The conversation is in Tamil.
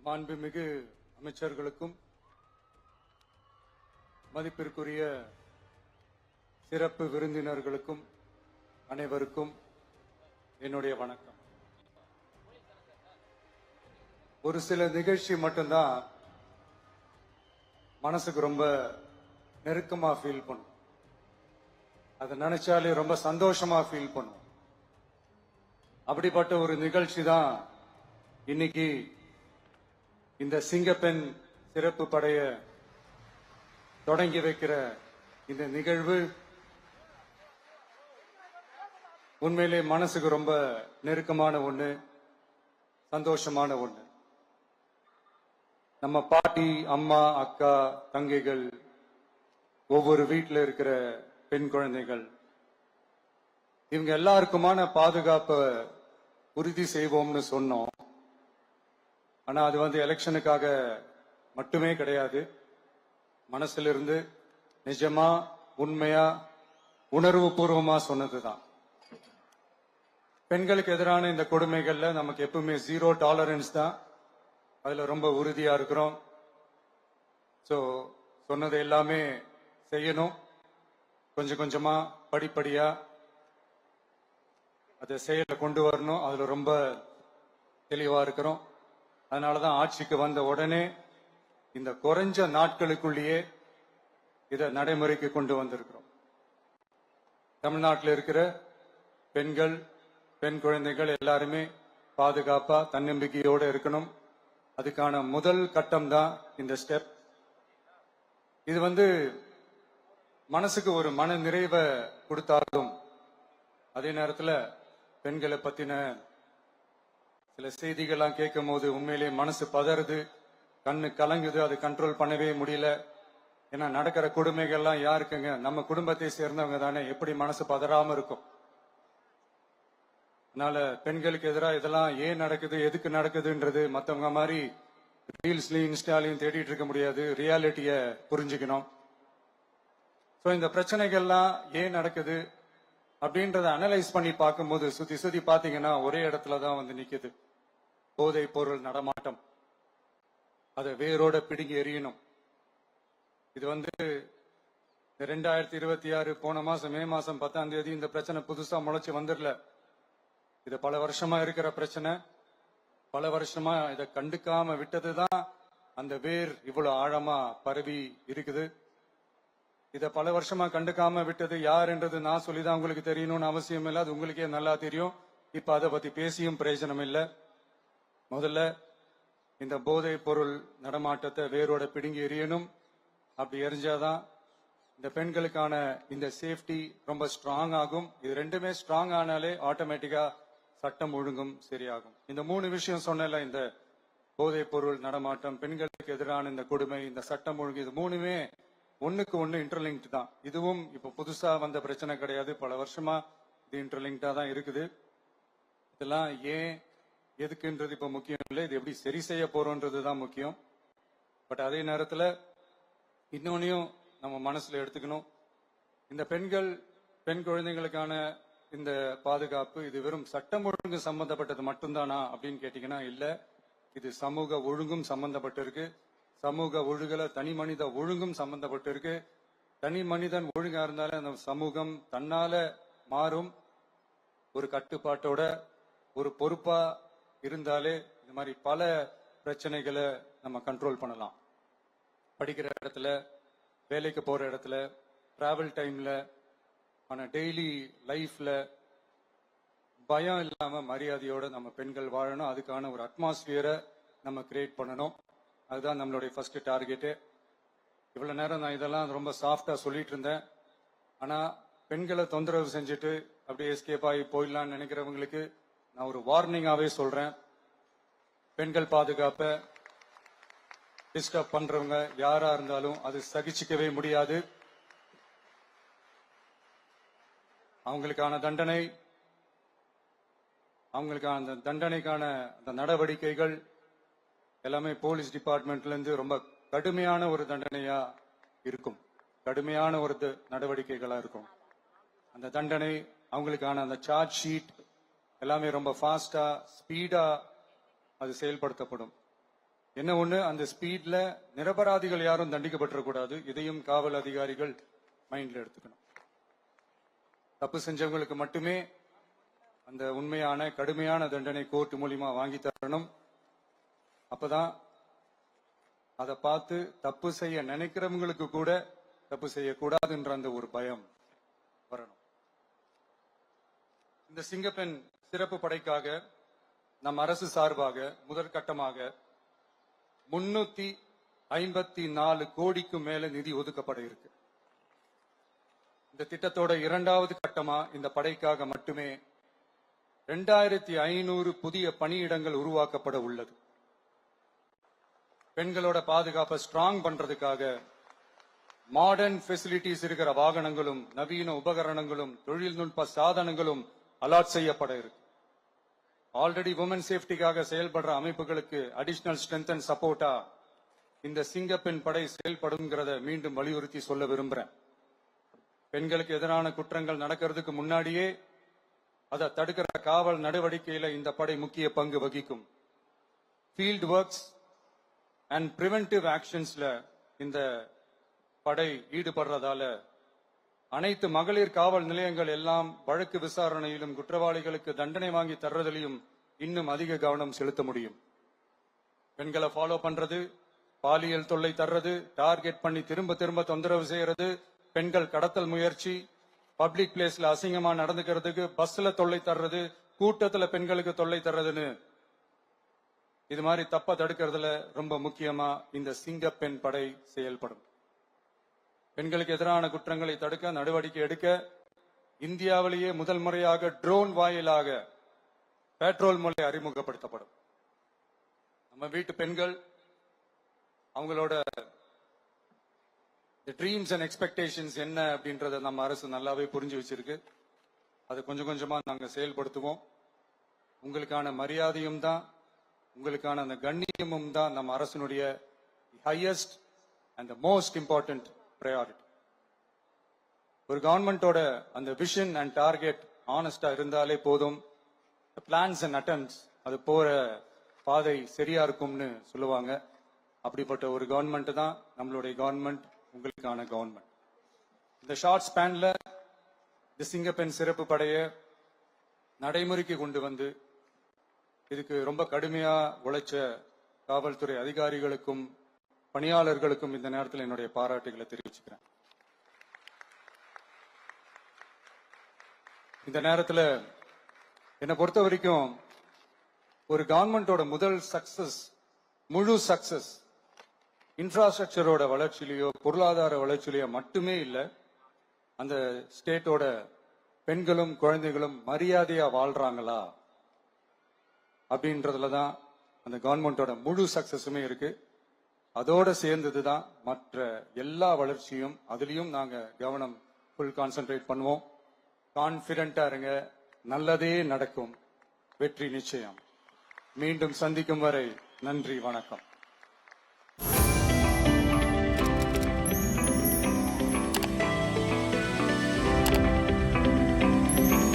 மாண்புமிகு அமைச்சர்களுக்கும் மதிப்பிற்குரிய சிறப்பு விருந்தினர்களுக்கும் அனைவருக்கும் என்னுடைய வணக்கம். ஒரு சில நிகழ்ச்சி மட்டும்தான் மனசுக்கு ரொம்ப நெருக்கமா ஃபீல் பண்ணும். அதை நினைச்சாலே ரொம்ப சந்தோஷமா ஃபீல் பண்ணும். அப்படிப்பட்ட ஒரு நிகழ்ச்சி தான் இன்னைக்கு இந்த சிங்கப்பெண் சிறப்பு படைய தொடங்கி வைக்கிற இந்த நிகழ்வு. உண்மையிலே மனசுக்கு ரொம்ப நெருக்கமான ஒண்ணு, சந்தோஷமான ஒண்ணு. நம்ம பாட்டி, அம்மா, அக்கா, தங்கைகள், ஒவ்வொரு வீட்டில் இருக்கிற பெண் குழந்தைகள், இவங்க எல்லாருக்குமான பாதுகாப்பை உறுதி செய்வோம்னு சொன்னோம். ஆனா அது எலெக்ஷனுக்காக மட்டுமே கிடையாது. மனசிலிருந்து நிஜமா, உண்மையா, உணர்வு பூர்வமா சொன்னதுதான். பெண்களுக்கு எதிரான இந்த கொடுமைகள்ல நமக்கு எப்பவுமே 0 டாலரன்ஸ் தான். அதுல ரொம்ப உறுதியா இருக்கிறோம். சொன்னது எல்லாமே செய்யணும். கொஞ்சம் கொஞ்சமா, படிப்படியா அதை செயல கொண்டு வரணும். அதுல ரொம்ப தெளிவா இருக்கிறோம். அதனாலதான் ஆட்சிக்கு வந்த உடனே இந்த குறைஞ்ச நாட்களுக்குள்ளேயே இதை நடைமுறைக்கு கொண்டு வந்திருக்கிறோம். தமிழ்நாட்டில் இருக்கிற பெண்கள், பெண் குழந்தைகள் எல்லாருமே பாதுகாப்பா, தன்னம்பிக்கையோடு இருக்கணும். அதுக்கான முதல் கட்டம் தான் இந்த ஸ்டெப். இது மனசுக்கு ஒரு மன நிறைவை கொடுத்தாலும், அதே நேரத்தில் பெண்களை பத்தின சில செய்திகள்லாம் கேட்கும் போது உண்மையிலேயே மனசு பதறுது, கண்ணு கலங்குது. அது கண்ட்ரோல் பண்ணவே முடியல. ஏன்னா நடக்கிற கொடுமைகள்லாம் யாருக்குங்க? நம்ம குடும்பத்தை சேர்ந்தவங்க தானே. எப்படி மனசு பதறாம இருக்கும்? அதனால பெண்களுக்கு எதிராக இதெல்லாம் ஏன் நடக்குது, எதுக்கு நடக்குதுன்றது மற்றவங்க மாதிரி ரீல்ஸ்லயும் இன்ஸ்டாலையும் தேடிட்டு இருக்க முடியாது. ரியாலிட்டிய புரிஞ்சுக்கணும். இந்த பிரச்சனைகள்லாம் ஏன் நடக்குது அப்படின்றத அனலைஸ் பண்ணி பார்க்கும்போது சுத்தி சுத்தி பாத்தீங்கன்னா ஒரே இடத்துலதான் நிக்குது. போதை பொருள் நடமாட்டம். அதை வேரோட பிடுங்கி எறியணும். இது 2026 போன மாசம் மே மாசம் 10ஆம் தேதி இந்த பிரச்சனை புதுசா முளைச்சு வந்துடல. இது பல வருஷமா இருக்கிற பிரச்சனை. பல வருஷமா இதை கண்டுக்காம விட்டதுதான் அந்த வேர் இவ்வளவு ஆழமா பரவி இருக்குது. இத பல வருஷமா கண்டுக்காம விட்டது யார் என்றது நான் சொல்லிதான் உங்களுக்கு தெரியணும்னு அவசியம் இல்லை. அது உங்களுக்கே நல்லா தெரியும். இப்ப அதை பத்தி பேசியும் பிரயோஜனம் இல்லை. முதல்ல இந்த போதை பொருள் நடமாட்டத்தை வேரோட பிடுங்கி எறியணும். அப்படி எரிஞ்சாதான் இந்த பெண்களுக்கான இந்த சேஃப்டி ரொம்ப ஸ்ட்ராங் ஆகும். இது ரெண்டுமே ஸ்ட்ராங் ஆனாலே ஆட்டோமேட்டிக்கா சட்டம் ஒழுங்கும் சரியாகும். இந்த 3 விஷயம் சொன்னல, இந்த போதை பொருள் நடமாட்டம், பெண்களுக்கு எதிரான இந்த கொடுமை, இந்த சட்டம் ஒழுங்கு, இது 3மே ஒண்ணுக்கு ஒண்ணு இன்டர்லிங்க்ட் தான். இதுவும் இப்ப புதுசா வந்த பிரச்சனை கிடையாது. பல வருஷமா இது இன்டர்லிங்க்டா தான் இருக்குது. இதெல்லாம் ஏன் எதுக்குன்றது இப்ப முக்கியம் இல்லை. இது எப்படி சரி செய்ய போறோம்ன்றது தான் முக்கியம். பட் அதே நேரத்துல இன்னொன்னையும் நம்ம மனசுல எடுத்துக்கணும். இந்த பெண் குழந்தைகளுக்கான இந்த பாதுகாப்பு இது வெறும் சட்டம் ஒழுங்கு சம்பந்தப்பட்டது மட்டும்தானா அப்படின்னு கேட்டீங்கன்னா இல்ல. இது சமூக ஒழுங்கும் சம்பந்தப்பட்டிருக்கு. சமூக ஒழுகல தனி மனித ஒழுங்கும் சம்பந்தப்பட்டிருக்கு. தனி மனிதன் ஒழுங்கா இருந்தாலே அந்த சமூகம் தன்னால மாறும். ஒரு கட்டுப்பாட்டோட, ஒரு பொறுப்பா இருந்தாலே இந்த மாதிரி பல பிரச்சனைகளை நம்ம கண்ட்ரோல் பண்ணலாம். படிக்கிற இடத்துல, வேலைக்கு போற இடத்துல, டிராவல் டைம்ல, ஆனா டெய்லி லைஃப்ல பயம் இல்லாம மரியாதையோட நம்ம பெண்கள் வாழணும். அதுக்கான ஒரு அட்மாஸ்பியரை நம்ம கிரியேட் பண்ணணும். அதுதான் நம்மளுடைய ஃபர்ஸ்ட் டார்கெட்டு. இவ்வளவு நேரம் நான் இதெல்லாம் ரொம்ப சாஃப்டா சொல்லிட்டு இருந்தேன். ஆனா பெண்களை தொந்தரவு செஞ்சுட்டு அப்படியே எஸ்கேப் ஆகி போயிடலாம்னு நினைக்கிறவங்களுக்கு நான் ஒரு வார்னிங்காவே சொல்றேன். பெண்கள் பாதுகாப்பை டிஸ்டர்ப் பண்றவங்க யாரா இருந்தாலும் அது சகிச்சுக்கவே முடியாது. அவங்களுக்கான தண்டனைக்கான அந்த நடவடிக்கைகள் எல்லாமே போலீஸ் டிபார்ட்மெண்ட்ல இருந்து ரொம்ப கடுமையான ஒரு தண்டனையா இருக்கும். கடுமையான ஒரு நடவடிக்கைகளா இருக்கும். அந்த தண்டனை, அவங்களுக்கான அந்த சார்ஜ் ஷீட் எல்லாமே ரொம்ப ஃபாஸ்டா, ஸ்பீடா அது செயல்படுத்தப்படும். என்ன ஒண்ணு, அந்த ஸ்பீட்ல நிரபராதிகள் யாரும் தண்டிக்கப்பட்டிருக்கூடாது. இதையும் காவல் அதிகாரிகள் மைண்ட்ல எடுத்துக்கணும். தப்பு செஞ்சவங்களுக்கு மட்டுமே அந்த உண்மையான கடுமையான தண்டனை கோர்ட் மூலியமா வாங்கி தரணும். அப்பதான் அதை பார்த்து தப்பு செய்ய நினைக்கிறவங்களுக்கு கூட தப்பு செய்யக்கூடாதுன்ற அந்த ஒரு பயம் வரணும். இந்த சிங்கப்பெண் சிறப்பு படைக்காக நம் அரசு சார்பாக முதற்கட்டமாக 354 கோடிக்கு மேல நிதி ஒதுக்கப்பட இருக்கு. இந்த திட்டத்தோட இரண்டாவது கட்டமா இந்த படைக்காக மட்டுமே 2500 புதிய பணியிடங்கள் உருவாக்கப்பட உள்ளது. பெண்களோட பாதுகாப்பை ஸ்ட்ராங் பண்றதுக்காக மாடர்ன் ஃபெசிலிட்டிஸ் இருக்கிற வாகனங்களும் நவீன உபகரணங்களும் தொழில்நுட்ப சாதனங்களும் அலாட் செய்யப்பட இருக்கு. ஆல்ரெடி உமன் சேஃப்டிக்காக செயல்படுற அமைப்புகளுக்கு அடிஷனல் ஸ்ட்ரென்த் அண்ட் சப்போர்ட்டா இந்த சிங்கப்பெண் படை செயல்படுங்கிறத மீண்டும் வலியுறுத்தி சொல்ல விரும்புறேன். பெண்களுக்கு எதிரான குற்றங்கள் நடக்கிறதுக்கு முன்னாடியே அதை தடுக்கிற காவல் நடவடிக்கையில இந்த படை முக்கிய பங்கு வகிக்கும். ஃபீல்ட் ஒர்க்ஸ் அண்ட் பிரிவென்டிவ் ஆக்ஷன்ஸ்ல இந்த படை ஈடுபடுறதால அனைத்து மகளிர் காவல் நிலையங்கள் எல்லாம் வழக்கு விசாரணையிலும் குற்றவாளிகளுக்கு தண்டனை வாங்கி தர்றதிலையும் இன்னும் அதிக கவனம் செலுத்த முடியும். பெண்களை ஃபாலோ பண்றது, பாலியல் தொல்லை தர்றது, டார்கெட் பண்ணி திரும்ப திரும்ப தொந்தரவு செய்யறது, பெண்கள் கடத்தல் முயற்சி, பப்ளிக் பிளேஸ்ல அசிங்கமா நடந்துக்கிறதுக்கு பஸ்ல தொல்லை தர்றது, கூட்டத்துல பெண்களுக்கு தொல்லை தர்றதுன்னு இது மாதிரி தப்ப தடுக்கிறதுல ரொம்ப முக்கியமா இந்த சிங்கப்பெண் படை செயல்படும். பெண்களுக்கு எதிரான குற்றங்களை தடுக்க நடவடிக்கை எடுக்க இந்தியாவிலேயே முதல் முறையாக ட்ரோன் வாயிலாக பெட்ரோல் முறை அறிமுகப்படுத்தப்படும். நம்ம வீட்டு பெண்கள் அவங்களோட ட்ரீம்ஸ் அண்ட் எக்ஸ்பெக்டேஷன்ஸ் என்ன அப்படின்றத நம்ம அரசு நல்லாவே புரிஞ்சு வச்சிருக்கு. அதை கொஞ்சம் கொஞ்சமா நாங்க செயல்படுத்துவோம். உங்களுக்கான மரியாதையும் தான், உங்களுக்கான அந்த கண்ணியமும் தான் நம்ம அரசினுடைய highest and most important priority. ஒரு கவர்மெண்டோட அந்த விஷன் அண்ட் டார்கெட் ஆனஸ்டா இருந்தாலே போதும். பிளான்ஸ் அண்ட் அட்டெம்ப்ட்ஸ் அது போற பாதை சரியா இருக்கும்னு சொல்லுவாங்க. அப்படிப்பட்ட ஒரு கவர்மெண்ட் தான் நம்மளுடைய கவர்மெண்ட், உங்களுக்கான கவர்மெண்ட். இந்த ஷார்ட் ஸ்பேன்ல இந்த சிங்கப்பெண் சிறப்பு படைய நடைமுறைக்கு கொண்டு வந்து இதுக்கு ரொம்ப கடுமையா உழைச்ச காவல்துறை அதிகாரிகளுக்கும் பணியாளர்களுக்கும் இந்த நேரத்தில் என்னுடைய பாராட்டுகளை தெரிவிச்சுக்கிறேன். இந்த நேரத்தில் என்னை பொறுத்த வரைக்கும் ஒரு கவர்மெண்டோட முதல் சக்சஸ், முழு சக்சஸ் இன்ஃப்ராஸ்ட்ரக்சரோட வளர்ச்சியிலையோ பொருளாதார வளர்ச்சியிலையோ மட்டுமே இல்லை, அந்த ஸ்டேட்டோட பெண்களும் குழந்தைகளும் மரியாதையா வாழ்றாங்களா அப்படின்றதுல தான் அந்த கவர்மெண்டோட முழு சக்சஸுமே இருக்கு. அதோட சேர்ந்ததுதான் மற்ற எல்லா வளர்ச்சியும். அதுலயும் நாங்க கவனம் ஃபுல் கான்சென்ட்ரேட் பண்ணுவோம். கான்பிடென்டா இருங்க, நல்லதே நடக்கும், வெற்றி நிச்சயம். மீண்டும் சந்திக்கும் வரை நன்றி, வணக்கம்.